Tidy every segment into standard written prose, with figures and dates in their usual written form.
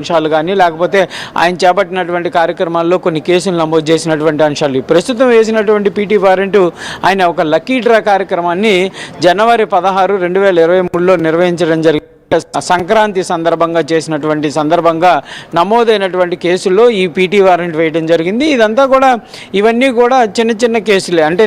అంశాలు కానీ లేకపోతే ఆయన చేపట్టినటువంటి కార్యక్రమాల్లో కొన్ని కేసులు నమోదు చేసినటువంటి అంశాలు. ప్రస్తుతం వేసినటువంటి పీటీ వారెంట్ ఆయన ఒక లక్కీ డ్రా కార్యక్రమాన్ని జనవరి 16, 2023లో నిర్వహించడం జరిగింది. సంక్రాంతి సందర్భంగా నమోదైనటువంటి కేసుల్లో ఈ పీటీ వారెంట్ వేయడం జరిగింది. ఇవన్నీ కూడా చిన్న చిన్న కేసులే, అంటే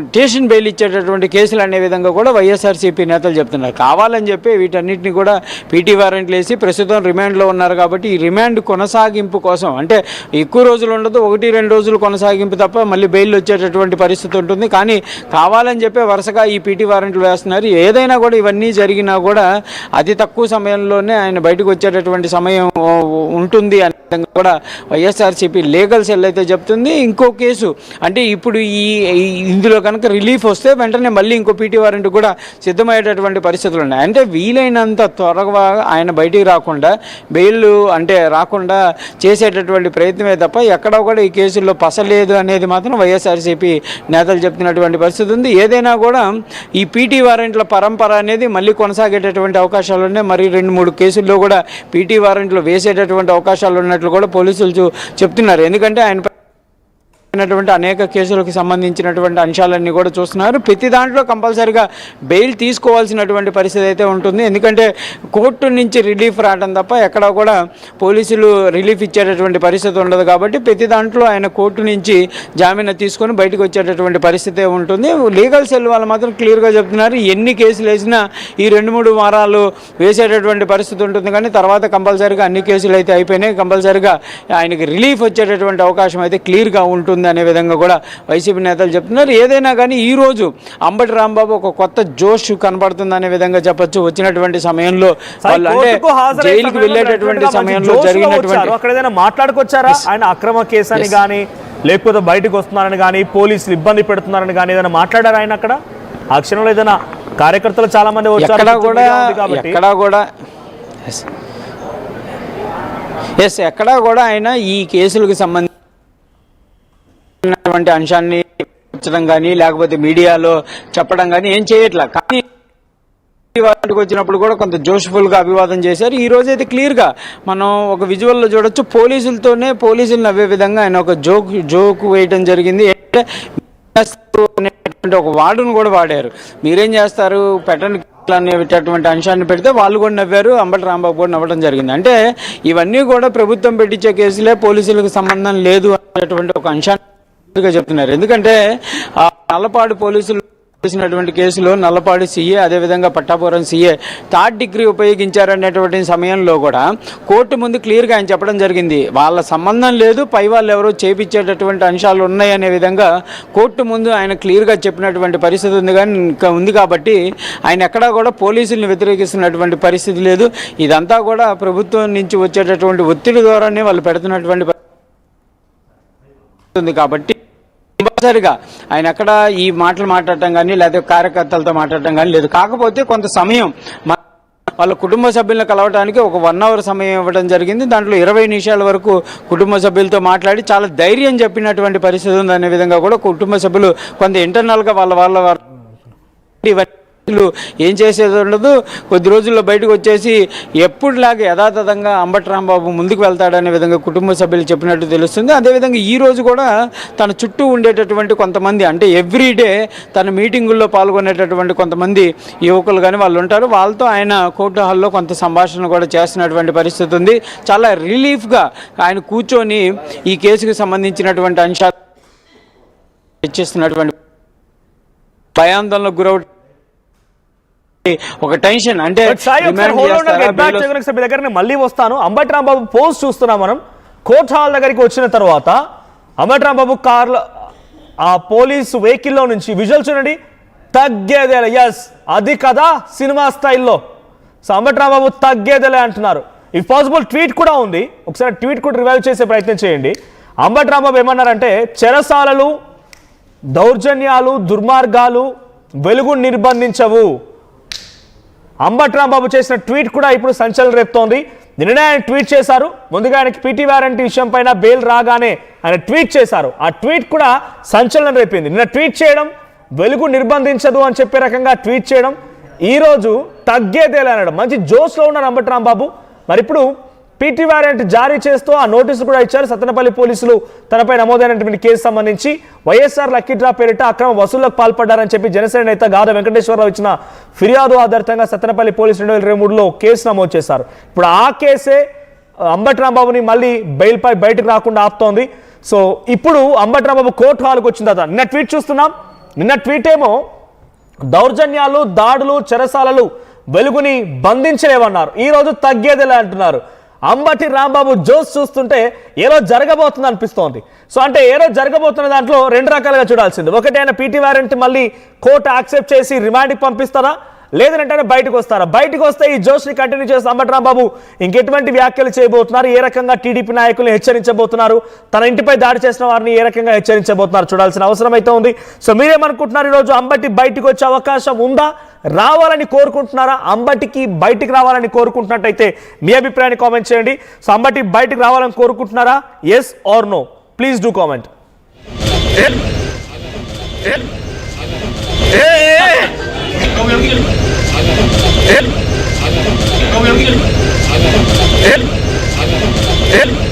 స్టేషన్ బెయిల్ ఇచ్చేటటువంటి కేసులు అనే విధంగా కూడా వైఎస్ఆర్సీపీ నేతలు చెప్తున్నారు. కావాలని చెప్పి వీటన్నిటిని కూడా పీటీ వారెంట్లు వేసి ప్రస్తుతం రిమాండ్లో ఉన్నారు. కాబట్టి ఈ రిమాండ్ కొనసాగింపు కోసం, అంటే ఎక్కువ రోజులు ఉండదు, 1-2 రోజులు కొనసాగింపు తప్ప మళ్ళీ బెయిల్ వచ్చేటటువంటి పరిస్థితి ఉంటుంది. కానీ కావాలని చెప్పి వరుసగా ఈ పీటీ వారెంట్లు వేస్తున్నారు. ఏదైనా కూడా ఇవన్నీ జరిగినా కూడా అతి తక్కువ సమయంలోనే ఆయన బయటకు వచ్చేటటువంటి సమయం ఉంటుంది అనే విధంగా కూడా వైఎస్ఆర్సీపీ లీగల్ సెల్ అయితే చెప్తుంది. ఇంకో కేసు, అంటే ఇప్పుడు ఇందులో కనుక రిలీఫ్ వస్తే వెంటనే మళ్ళీ ఇంకో పీటీ వారెంట్ కూడా సిద్ధమయ్యేటటువంటి పరిస్థితులు ఉన్నాయి. అంటే వీలైనంత త్వరగా ఆయన బయటికి రాకుండా, బెయిల్ రాకుండా చేసేటటువంటి ప్రయత్నమే తప్ప ఎక్కడా కూడా ఈ కేసుల్లో పసలేదు అనేది మాత్రం వైఎస్ఆర్సీపీ నేతలు చెప్తున్నటువంటి పరిస్థితి ఉంది. ఏదైనా కూడా ఈ పీటీ వారెంట్ల పరంపర అనేది మళ్ళీ కొనసాగేటటువంటి అవకాశాలు ఉన్నాయి. మరి 2-3 కేసుల్లో కూడా పీటీ వారెంట్లు వేసేటటువంటి అవకాశాలు ఉన్నట్లు కూడా పోలీసులు చెప్తున్నారు. ఎందుకంటే ఆయన అనేక కేసులకు సంబంధించినటువంటి అంశాలన్నీ కూడా చూస్తున్నారు. ప్రతి దాంట్లో కంపల్సరీగా బెయిల్ తీసుకోవాల్సినటువంటి పరిస్థితి అయితే ఉంటుంది. ఎందుకంటే కోర్టు నుంచి రిలీఫ్ రావడం తప్ప ఎక్కడా కూడా పోలీసులు రిలీఫ్ ఇచ్చేటటువంటి పరిస్థితి ఉండదు. కాబట్టి ప్రతి దాంట్లో ఆయన కోర్టు నుంచి జామీన్ తీసుకొని బయటకు వచ్చేటటువంటి పరిస్థితి ఉంటుంది. లీగల్ సెల్ వాళ్ళు మాత్రం క్లియర్గా చెప్తున్నారు, ఎన్ని కేసులు వేసినా ఈ 2-3 వారాలు వేసేటటువంటి పరిస్థితి ఉంటుంది. కానీ తర్వాత కంపల్సరీగా అన్ని కేసులు అయితే అయిపోయినాయి, కంపల్సరీగా ఆయనకి రిలీఫ్ వచ్చేటటువంటి అవకాశం అయితే క్లియర్గా ఉంటుంది అనే విధంగా కూడా వైసీపీ నేతలు చెప్తున్నారు. ఏదైనా కానీ ఈ రోజు అంబటి రాంబాబు ఒక కొత్త జోష్ కనబడుతుంది అనే విధంగా చెప్పొచ్చు. వచ్చినటువంటి సమయంలో వాళ్ళు అంటే జైలుకి వెళ్ళేటటువంటి సమయంలో జరిగినటువంటి అక్కడ ఏదైనా మాట్లాడుకొచ్చారా? ఆయన అక్రమ కేసు అని కానీ లేకపోతే బయటకు వస్తున్నారని కానీ పోలీసులు ఇబ్బంది పెడుతున్నారని కానీ ఏదైనా మాట్లాడారా ఆయన అక్కడ? ఆ క్షణంలో ఏదైనా కార్యకర్తలు చాలా మంది వచ్చారు, ఎక్కడా కూడా ఆయన ఈ కేసులకు సంబంధించి అంశాన్ని ఉంచడం కానీ లేకపోతే మీడియాలో చెప్పడం కానీ ఏం చేయట్లా. కానీ వాటికి వచ్చినప్పుడు కూడా కొంత జోష్ఫుల్ గా అభివాదం చేశారు. ఈ రోజు అయితే క్లియర్ గా మనం ఒక విజువల్ లో చూడొచ్చు, పోలీసులు నవ్వే విధంగా ఆయన ఒక జోక్ వేయడం జరిగింది. ఒక వార్డును కూడా వాడారు. మీరేం చేస్తారు పెట్టండి అనేటటువంటి అంశాన్ని పెడితే వాళ్ళు కూడా నవ్వారు, అంబటి రాంబాబు కూడా నవ్వడం జరిగింది. అంటే ఇవన్నీ కూడా ప్రభుత్వం పెట్టించే కేసులే, పోలీసులకు సంబంధం లేదు అనేటువంటి ఒక అంశాన్ని చెప్తున్నారు. ఎందుకంటే నల్లపాడు పోలీసులు చేసినటువంటి కేసులో నల్లపాడు సీఏ, అదేవిధంగా పట్టాపురం సీఏ 3rd డిగ్రీ ఉపయోగించారనేటువంటి సమయంలో కూడా కోర్టు ముందు క్లియర్గా ఆయన చెప్పడం జరిగింది, వాళ్ళ సంబంధం లేదు, పై వాళ్ళు ఎవరో చేపించేటటువంటి అంశాలు ఉన్నాయనే విధంగా కోర్టు ముందు ఆయన క్లియర్గా చెప్పినటువంటి పరిస్థితి ఉంది. కాబట్టి ఆయన ఎక్కడా కూడా పోలీసులను వ్యతిరేకిస్తున్నటువంటి పరిస్థితి లేదు. ఇదంతా కూడా ప్రభుత్వం నుంచి వచ్చేటటువంటి ఒత్తిడి ద్వారానే వాళ్ళు పెడుతున్నటువంటి పరిస్థితి కాబట్టి కంపల్సరిగా ఆయన ఎక్కడ ఈ మాటలు మాట్లాడటం కానీ లేదా కార్యకర్తలతో మాట్లాడటం కానీ లేదు. కాకపోతే కొంత సమయం వాళ్ళ కుటుంబ సభ్యులను కలవడానికి ఒక 1 అవర్ సమయం ఇవ్వడం జరిగింది. దాంట్లో 20 నిమిషాల వరకు కుటుంబ సభ్యులతో మాట్లాడి చాలా ధైర్యం చెప్పినటువంటి పరిస్థితి ఉందనే విధంగా కూడా కుటుంబ సభ్యులు కొంత ఇంటర్నల్గా వాళ్ళ ఏం చేసేది ఉండదు. కొద్ది రోజుల్లో బయటకు వచ్చేసి ఎప్పుడులాగా యథాతథంగా అంబటి రాంబాబు ముందుకు వెళ్తాడనే విధంగా కుటుంబ సభ్యులు చెప్పినట్టు తెలుస్తుంది. అదేవిధంగా ఈ రోజు కూడా తన చుట్టూ ఉండేటటువంటి కొంతమంది, అంటే ఎవ్రీడే తన మీటింగుల్లో పాల్గొనేటటువంటి కొంతమంది యువకులు కానీ వాళ్ళు ఉంటారు, వాళ్ళతో ఆయన కోర్టు హాల్లో కొంత సంభాషణ కూడా చేస్తున్నటువంటి పరిస్థితి ఉంది. చాలా రిలీఫ్గా ఆయన కూర్చొని ఈ కేసుకు సంబంధించినటువంటి అంశాలు చర్చిస్తున్నటువంటి భయాందోళనకు గురవు ఒక టెన్షన్, అంటే దగ్గర మళ్ళీ వస్తాను. అంబటి రాంబాబు పోస్ట్ చూస్తున్నాం మనం. కోర్ట్ హాల్ దగ్గరికి వచ్చిన తర్వాత అంబటి రాంబాబు కార్లో ఆ పోలీసు వెహికల్లో నుంచి విజువల్ చూడండి, తగ్గేదేలే. ఎస్, అది కదా సినిమా స్టైల్లో. సో అంబటి రాంబాబు తగ్గేదేలే అంటున్నారు. ఇఫ్ పాసిబుల్ ట్వీట్ కూడా ఉంది, ఒకసారి ట్వీట్ కూడా రివైవ్ చేసే ప్రయత్నం చేయండి. అంబటి రాంబాబు ఏమన్నారంటే, చెరసాలలు, దౌర్జన్యాలు, దుర్మార్గాలు వెలుగు నిర్బంధించవు. అంబటి రాంబాబు చేసిన ట్వీట్ కూడా ఇప్పుడు సంచలనం రేపుతోంది. నిన్ననే ఆయన ట్వీట్ చేశారు. ముందుగా ఆయనకి పీటీ వారెంట్ విషయం పైన బెయిల్ రాగానే ఆయన ట్వీట్ చేశారు. ఆ ట్వీట్ కూడా సంచలనం రేపింది. నిన్న ట్వీట్ చేయడం, వెలుగు నిర్బంధించదు అని చెప్పే రకంగా ట్వీట్ చేయడం, ఈరోజు తగ్గేదేలే అనడం. మంచి జోష్లో ఉన్నారు అంబటి రాంబాబు. మరి ఇప్పుడు పీటీ వారెంట్ జారీ చేస్తూ ఆ నోటీసు కూడా ఇచ్చారు. సత్తెనపల్లి పోలీసులు తనపై నమోదైనటువంటి కేసు సంబంధించి వైఎస్ఆర్ లక్కీ డ్రా పేరిట అక్రమ వసూళ్లకు పాల్పడ్డారని చెప్పి జనసేన నేత గాద వెంకటేశ్వరరావు ఇచ్చిన ఫిర్యాదు ఆధారితంగా సత్తెనపల్లి పోలీసు 2023లో కేసు నమోదు చేశారు. ఇప్పుడు ఆ కేసే అంబటి రాంబాబుని మళ్ళీ బెయిల్పై బయటకు రాకుండా ఆపుతోంది. సో ఇప్పుడు అంబటి రాంబాబు కోర్టు హాల్కి వచ్చిన తర్వాత నిన్న ట్వీట్ చూస్తున్నాం. నిన్న ట్వీట్ ఏమో దౌర్జన్యాలు, దాడులు, చెరసాలలు వెలుగుని బంధించలేవన్నారు. ఈ రోజు తగ్గేదిలే అంటున్నారు. అంబటి రాంబాబు జోస్ చూస్తుంటే ఏదో జరగబోతుంది అనిపిస్తోంది. సో అంటే ఏదో జరగబోతున్న దాంట్లో రెండు రకాలుగా చూడాల్సింది. ఒకటి, ఆయన పీటీ వారెంట్ మళ్ళీ కోర్టు యాక్సెప్ట్ చేసి రిమాండ్కి పంపిస్తారా, లేదంటే బయటకు వస్తారా? బయటకు వస్తే ఈ జోష్ని కంటిన్యూ చేస్తూ అంబటి రాంబాబు ఇంకెటువంటి వ్యాఖ్యలు చేయబోతున్నారు, ఏ రకంగా టీడీపీ నాయకులను హెచ్చరించబోతున్నారు, తన ఇంటిపై దాడి చేసిన వారిని ఏ రకంగా హెచ్చరించబోతున్నారు చూడాల్సిన అవసరం అయితే ఉంది. సో మీరేమనుకుంటున్నారు? ఈరోజు అంబటి బయటకు వచ్చే అవకాశం ఉందా, రావాలని కోరుకుంటున్నారా? అంబటికి బయటికి రావాలని కోరుకుంటున్నట్టయితే మీ అభిప్రాయాన్ని కామెంట్ చేయండి. సో అంబటి బయటికి రావాలని కోరుకుంటున్నారా? Yes or no? Please do comment. Hep